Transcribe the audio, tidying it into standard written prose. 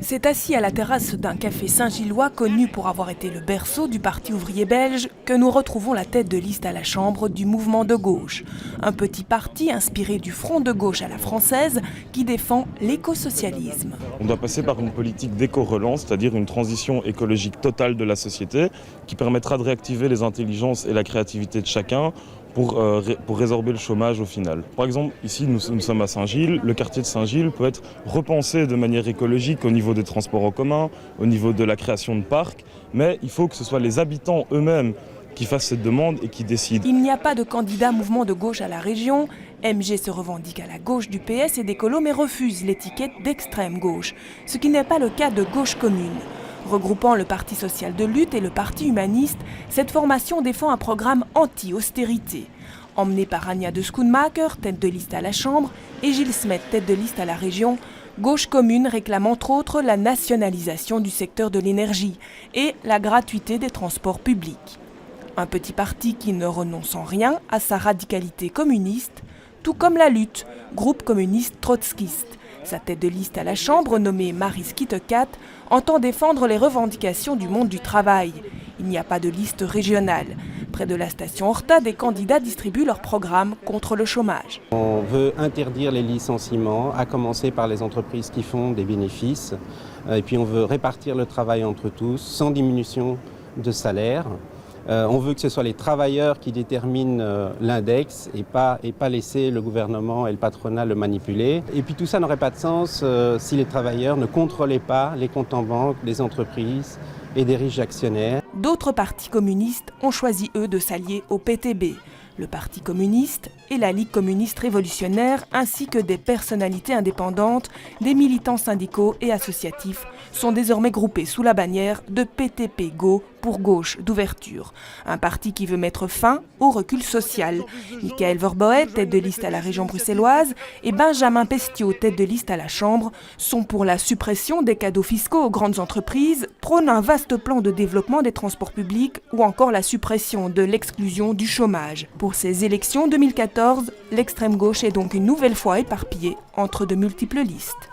C'est assis à la terrasse d'un café Saint-Gillois connu pour avoir été le berceau du Parti ouvrier belge que nous retrouvons la tête de liste à la Chambre du mouvement de gauche. Un petit parti inspiré du Front de gauche à la française qui défend l'écosocialisme. On doit passer par une politique d'éco-relance, c'est-à-dire une transition écologique totale de la société qui permettra de réactiver les intelligences et la créativité de chacun pour résorber le chômage au final. Par exemple, ici nous sommes à Saint-Gilles, le quartier de Saint-Gilles peut être repensé de manière écologique au niveau des transports en commun, au niveau de la création de parcs, mais il faut que ce soit les habitants eux-mêmes qui fassent cette demande et qui décident. Il n'y a pas de candidat mouvement de gauche à la région. MG se revendique à la gauche du PS et des colos mais refuse l'étiquette d'extrême gauche, ce qui n'est pas le cas de Gauche Commune. Regroupant le Parti social de lutte et le Parti humaniste, cette formation défend un programme anti-austérité. Emmené par Anja de Schoenmaker, tête de liste à la Chambre, et Gilles Smet, tête de liste à la région, Gauche Commune réclame entre autres la nationalisation du secteur de l'énergie et la gratuité des transports publics. Un petit parti qui ne renonce en rien à sa radicalité communiste, tout comme la lutte, groupe communiste trotskiste. Sa tête de liste à la Chambre, nommée Maryse Kittekat, entend défendre les revendications du monde du travail. Il n'y a pas de liste régionale. Près de la station Horta, des candidats distribuent leur programme contre le chômage. On veut interdire les licenciements, à commencer par les entreprises qui font des bénéfices. Et puis on veut répartir le travail entre tous, sans diminution de salaire. On veut que ce soit les travailleurs qui déterminent l'index et pas laisser le gouvernement et le patronat le manipuler. Et puis tout ça n'aurait pas de sens si les travailleurs ne contrôlaient pas les comptes en banque des entreprises et des riches actionnaires. D'autres partis communistes ont choisi, eux, de s'allier au PTB. Le Parti communiste et la Ligue communiste révolutionnaire, ainsi que des personnalités indépendantes, des militants syndicaux et associatifs, sont désormais groupés sous la bannière de PTP-Go pour gauche d'ouverture. Un parti qui veut mettre fin au recul social. Michael Verboet, tête de liste à la région bruxelloise, et Benjamin Pestiot, tête de liste à la Chambre, sont pour la suppression des cadeaux fiscaux aux grandes entreprises, prônent un vaste plan de développement des transports publics ou encore la suppression de l'exclusion du chômage. Pour ces élections 2014, l'extrême gauche est donc une nouvelle fois éparpillée entre de multiples listes.